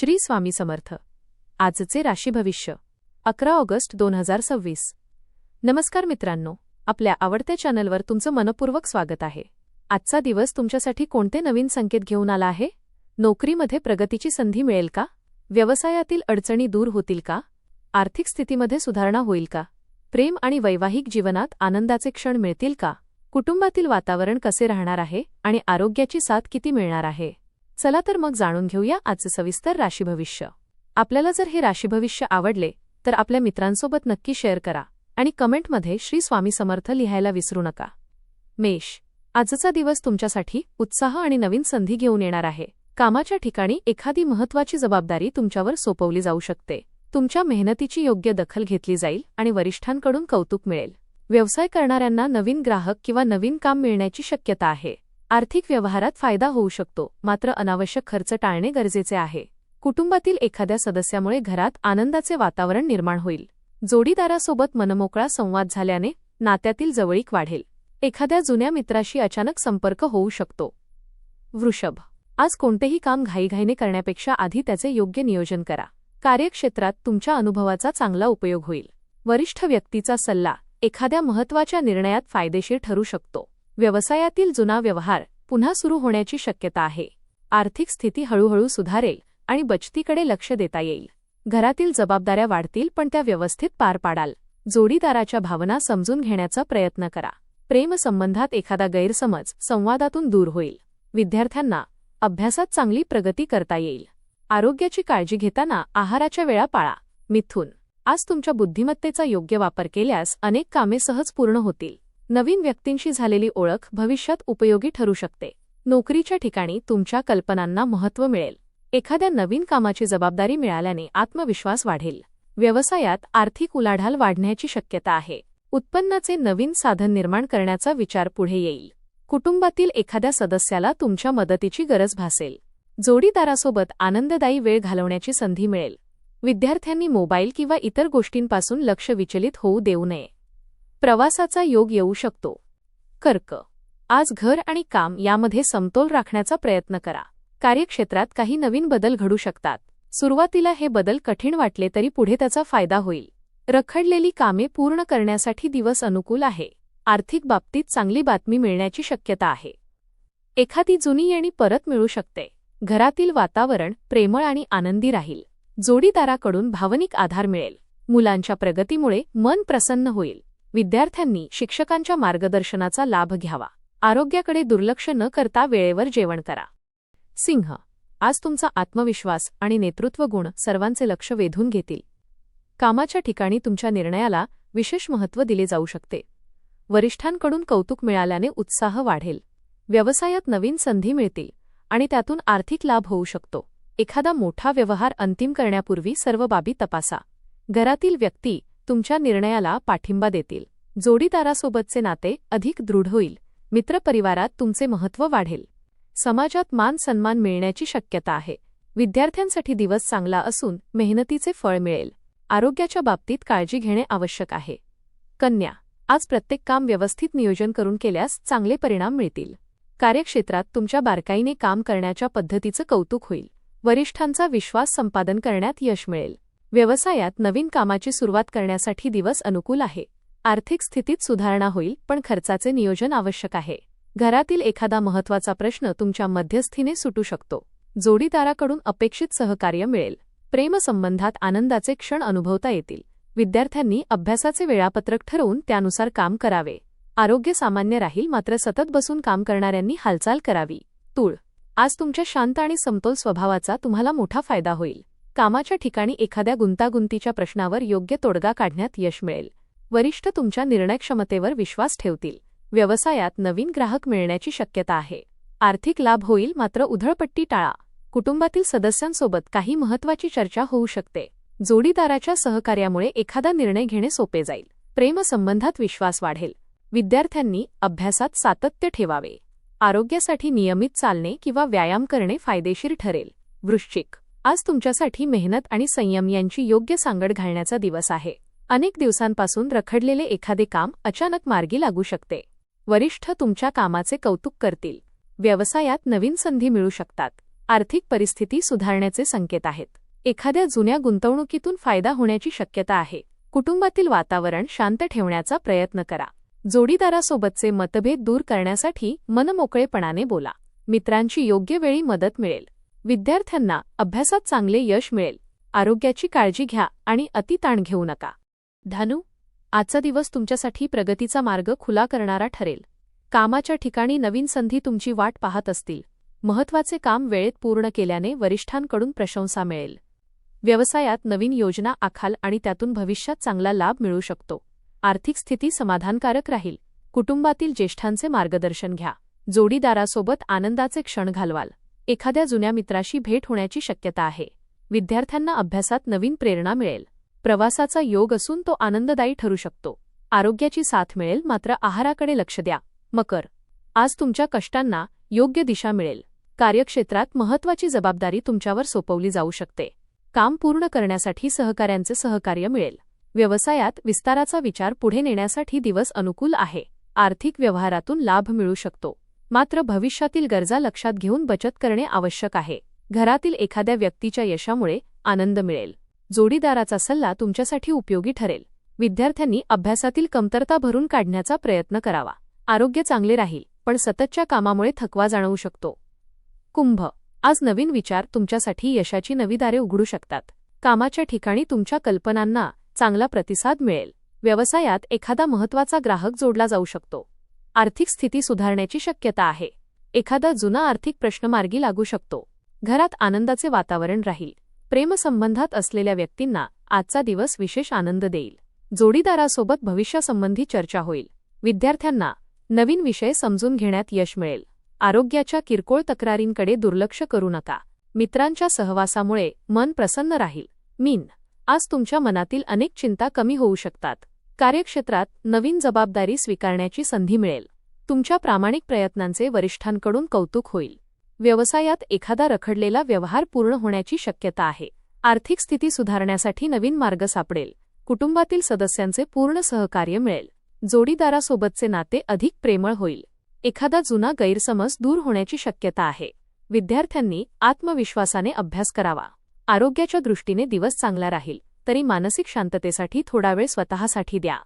श्री स्वामी समर्थ. आजचे राशी भविष्य 11 ऑगस्ट 2026. नमस्कार मित्रांनो, आपल्या आवडत्या चॅनलवर तुमचं मनपूर्वक स्वागत आहे. आजचा दिवस तुमच्यासाठी कोणते नवीन संकेत घेऊन आला आहे? नोकरीमध्ये प्रगतीची संधी मिळेल का? व्यवसायातील अडचणी दूर होतील का? आर्थिक स्थितीमध्ये सुधारणा होईल का? प्रेम आणि वैवाहिक जीवनात आनंदाचे क्षण मिळतील का? कुटुंबातील वातावरण कसे राहणार आहे आणि आरोग्याची साथ किती मिळणार आहे? चला तर मग जाणून घेऊया आजचे सविस्तर राशी भविष्य. आपल्याला जर हे राशी भविष्य आवडले तर आपल्या मित्रांसोबत नक्की शेअर करा आणि कमेंटमध्ये श्री स्वामी समर्थ लिहायला विसरू नका. मेष, आजचा दिवस तुमच्यासाठी उत्साह आणि नवीन संधी घेऊन येणार आहे. कामाच्या ठिकाणी एखादी महत्त्वाची जबाबदारी तुमच्यावर सोपवली जाऊ शकते. तुमच्या मेहनतीची योग्य दखल घेतली जाईल आणि वरिष्ठांकडून कौतुक मिळेल. व्यवसाय करणाऱ्यांना नवीन ग्राहक किंवा नवीन काम मिळण्याची शक्यता आहे. आर्थिक व्यवहारात फायदा होऊ शकतो, मात्र अनावश्यक खर्च टाळणे गरजेचे आहे. कुटुंबातील एखाद्या सदस्यामुळे घरात आनंदाचे वातावरण निर्माण होईल. जोडीदारासोबत मनमोकळा संवाद झाल्याने नात्यातील जवळीक वाढेल. एखाद्या जुन्या मित्राशी अचानक संपर्क होऊ शकतो. वृषभ, आज कोणतेही काम घाईघाईने करण्यापेक्षा आधी त्याचे योग्य नियोजन करा. कार्यक्षेत्रात तुमच्या अनुभवाचा चांगला उपयोग होईल. वरिष्ठ व्यक्तीचा सल्ला एखाद्या महत्त्वाच्या निर्णयात फायदेशीर ठरू शकतो. व्यवसायातील जुना व्यवहार पुन्हा सुरू होण्याची शक्यता आहे. आर्थिक स्थिती हळूहळू सुधारेल आणि बचतीकडे लक्ष देता येईल. घरातील जबाबदाऱ्या वाढतील, पण त्या व्यवस्थित पार पाडाल. जोडीदाराच्या भावना समजून घेण्याचा प्रयत्न करा. प्रेमसंबंधात एखादा गैरसमज संवादातून दूर होईल. विद्यार्थ्यांना अभ्यासात चांगली प्रगती करता येईल. आरोग्याची काळजी घेताना आहाराच्या वेळा पाळा. मिथुन, आज तुमच्या बुद्धिमत्तेचा योग्य वापर केल्यास अनेक कामे सहज पूर्ण होतील. नवीन व्यक्तींशी झालेली ओळख भविष्यात उपयोगी ठरू शकते. नोकरीच्या ठिकाणी तुमच्या कल्पनांना महत्त्व मिळेल. एखाद्या नवीन कामाची जबाबदारी मिळाल्याने आत्मविश्वास वाढेल. व्यवसायात आर्थिक उलाढाल वाढण्याची शक्यता आहे. उत्पन्नाचे नवीन साधन निर्माण करण्याचा विचार पुढे येईल. कुटुंबातील एखाद्या सदस्याला तुमच्या मदतीची गरज भासेल. जोडीदारासोबत आनंददायी वेळ घालवण्याची संधी मिळेल. विद्यार्थ्यांनी मोबाईल किंवा इतर गोष्टींपासून लक्ष विचलित होऊ देऊ नये. प्रवासाचा योग येऊ शकतो. कर्क, आज घर आणि काम यामध्ये समतोल राखण्याचा प्रयत्न करा. कार्यक्षेत्रात काही नवीन बदल घडू शकतात. सुरुवातीला हे बदल कठीण वाटले तरी पुढे त्याचा फायदा होईल. रखडलेली कामे पूर्ण करण्यासाठी दिवस अनुकूल आहे. आर्थिक बाबतीत चांगली बातमी मिळण्याची शक्यता आहे. एखादी जुनी येणी परत मिळू शकते. घरातील वातावरण प्रेमळ आणि आनंदी राहील. जोडीदाराकडून भावनिक आधार मिळेल. मुलांच्या प्रगतीमुळे मन प्रसन्न होईल. विद्यार्थ्यांनी शिक्षकांच्या मार्गदर्शनाचा लाभ घ्यावा. आरोग्याकडे दुर्लक्ष न करता वेळेवर जेवण करा. सिंह, आज तुमचा आत्मविश्वास आणि नेतृत्व गुण सर्वांचे लक्ष वेधून घेतील. कामाच्या ठिकाणी तुमच्या निर्णयाला विशेष महत्त्व दिले जाऊ शकते. वरिष्ठांकडून कौतुक मिळाल्याने उत्साह वाढेल. व्यवसायात नवीन संधी मिळतील आणि त्यातून आर्थिक लाभ होऊ शकतो. एखादा मोठा व्यवहार अंतिम करण्यापूर्वी सर्व बाबी तपासा. घरातील व्यक्ती तुमच्या निर्णयाला पाठिंबा देतील. जोडीदारासोबतचे नाते अधिक दृढ होईल. मित्रपरिवारात तुमचे महत्त्व वाढेल. समाजात मान सन्मान मिळण्याची शक्यता आहे. विद्यार्थ्यांसाठी दिवस चांगला असून मेहनतीचे फळ मिळेल. आरोग्याच्या बाबतीत काळजी घेणे आवश्यक आहे. कन्या, आज प्रत्येक काम व्यवस्थित नियोजन करून केल्यास चांगले परिणाम मिळतील. कार्यक्षेत्रात तुमच्या बारकाईने काम करण्याच्या पद्धतीचं कौतुक होईल. वरिष्ठांचा विश्वास संपादन करण्यात यश मिळेल. व्यवसायात नवीन कामाची सुरुवात करण्यासाठी दिवस अनुकूल आहे. आर्थिक स्थितीत सुधारणा होईल, पण खर्चाचे नियोजन आवश्यक आहे. घरातील एखादा महत्त्वाचा प्रश्न तुमच्या मध्यस्थीने सुटू शकतो. जोडीदाराकडून अपेक्षित सहकार्य मिळेल. प्रेमसंबंधात आनंदाचे क्षण अनुभवता येतील. विद्यार्थ्यांनी अभ्यासाचे वेळापत्रक ठरवून त्यानुसार काम करावे. आरोग्य सामान्य राहील, मात्र सतत बसून काम करणाऱ्यांनी हालचाल करावी. तूळ, आज तुमच्या शांत आणि समतोल स्वभावाचा तुम्हाला मोठा फायदा होईल. कामाच्या ठिकाणी एखाद्या गुंतागुंतीच्या प्रश्नावर योग्य तोडगा काढण्यात यश मिळेल. वरिष्ठ तुमच्या निर्णयक्षमतेवर विश्वास ठेवतील. व्यवसायात नवीन ग्राहक मिळण्याची शक्यता आहे. आर्थिक लाभ होईल, मात्र उधळपट्टी टाळा. कुटुंबातील सदस्यांसोबत काही महत्त्वाची चर्चा होऊ शकते. जोडीदाराच्या सहकार्यामुळे एखादा निर्णय घेणे सोपे जाईल. प्रेमसंबंधात विश्वास वाढेल. विद्यार्थ्यांनी अभ्यासात सातत्य ठेवावे. आरोग्यासाठी नियमित चालणे किंवा व्यायाम करणे फायदेशीर ठरेल. वृश्चिक, आज तुमच्यासाठी मेहनत आणि संयम यांची योग्य सांगड घालण्याचा दिवस आहे. अनेक दिवसांपासून रखडलेले एखादे काम अचानक मार्गी लागू शकते. वरिष्ठ तुमच्या कामाचे कौतुक करतील. व्यवसायात नवीन संधी मिळू शकतात. आर्थिक परिस्थिती सुधारण्याचे संकेत आहेत. एखाद्या जुन्या गुंतवणुकीतून फायदा होण्याची शक्यता आहे. कुटुंबातील वातावरण शांत ठेवण्याचा प्रयत्न करा. जोडीदारासोबतचे मतभेद दूर करण्यासाठी मनमोकळेपणाने बोला. मित्रांची योग्य वेळी मदत मिळेल. विद्यार्थ्यांना अभ्यासात चांगले यश मिळेल. आरोग्याची काळजी घ्या आणि अतिताण घेऊ नका. धनु, आजचा दिवस तुमच्यासाठी प्रगतीचा मार्ग खुला करणारा ठरेल. कामाच्या ठिकाणी नवीन संधी तुमची वाट पाहत असतील. महत्त्वाचे काम वेळेत पूर्ण केल्याने वरिष्ठांकडून प्रशंसा मिळेल. व्यवसायात नवीन योजना आखाल आणि त्यातून भविष्यात चांगला लाभ मिळू शकतो. आर्थिक स्थिती समाधानकारक राहील. कुटुंबातील ज्येष्ठांचे मार्गदर्शन घ्या. जोडीदारासोबत आनंदाचे क्षण घालवाल. एखाद्या जुन्या मित्राशी भेट होण्याची शक्यता आहे. विद्यार्थ्यांना अभ्यासात नवीन प्रेरणा मिळेल. प्रवासाचा योग असून तो आनंददायी ठरू शकतो. आरोग्याची साथ मिळेल, मात्र आहाराकडे लक्ष द्या. मकर, आज तुमच्या कष्टांना योग्य दिशा मिळेल. कार्यक्षेत्रात महत्त्वाची जबाबदारी तुमच्यावर सोपवली जाऊ शकते. काम पूर्ण करण्यासाठी सहकाऱ्यांचे सहकार्य मिळेल. व्यवसायात विस्ताराचा विचार पुढे नेण्यासाठी दिवस अनुकूल आहे. आर्थिक व्यवहारातून लाभ मिळू शकतो. मात्र भविष्यातील गरजा लक्षात घेऊन बचत करणे आवश्यक आहे. घरातील एखाद्या व्यक्तीच्या यशामुळे आनंद मिळेल. जोडीदाराचा सल्ला तुमच्यासाठी उपयोगी ठरेल. विद्यार्थ्यांनी अभ्यासातील कमतरता भरून काढण्याचा प्रयत्न करावा. आरोग्य चांगले राहील, पण सततच्या कामामुळे थकवा जाणवू शकतो. कुंभ, आज नवीन विचार तुमच्यासाठी यशाची नवी दारे उघडू शकतात. कामाच्या ठिकाणी तुमच्या कल्पनांना चांगला प्रतिसाद मिळेल. व्यवसायात एखादा महत्त्वाचा ग्राहक जोडला जाऊ शकतो. आर्थिक स्थिती सुधारण्याची शक्यता आहे. एखादा जुना आर्थिक प्रश्न मार्गी लागू शकतो. घरात आनंदाचे वातावरण राहील. प्रेमसंबंधात असलेल्या व्यक्तींना आजचा दिवस विशेष आनंद देईल. जोडीदारासोबत भविष्यासंबंधी चर्चा होईल. विद्यार्थ्यांना नवीन विषय समजून घेण्यात यश मिळेल. आरोग्याच्या किरकोळ तक्रारींकडे दुर्लक्ष करू नका. मित्रांच्या सहवासामुळे मन प्रसन्न राहील. मीन, आज तुमच्या मनातील अनेक चिंता कमी होऊ शकतात. कार्यक्षेत्रात नवीन जबाबदारी स्वीकारण्याची संधी मिळेल. तुमच्या प्रामाणिक प्रयत्नांचे वरिष्ठांकडून कौतुक होईल. व्यवसायात एखादा रखडलेला व्यवहार पूर्ण होण्याची शक्यता आहे. आर्थिक स्थिती सुधारण्यासाठी नवीन मार्ग सापडेल. कुटुंबातील सदस्यांचे पूर्ण सहकार्य मिळेल. जोडीदारासोबतचे नाते अधिक प्रेमळ होईल. एखादा जुना गैरसमज दूर होण्याची शक्यता आहे. विद्यार्थ्यांनी आत्मविश्वासाने अभ्यास करावा. आरोग्याच्या दृष्टीने दिवस चांगला राहील, तरी मानसिक शांततेसाठी थोडा वेळ स्वतःसाठी द्या.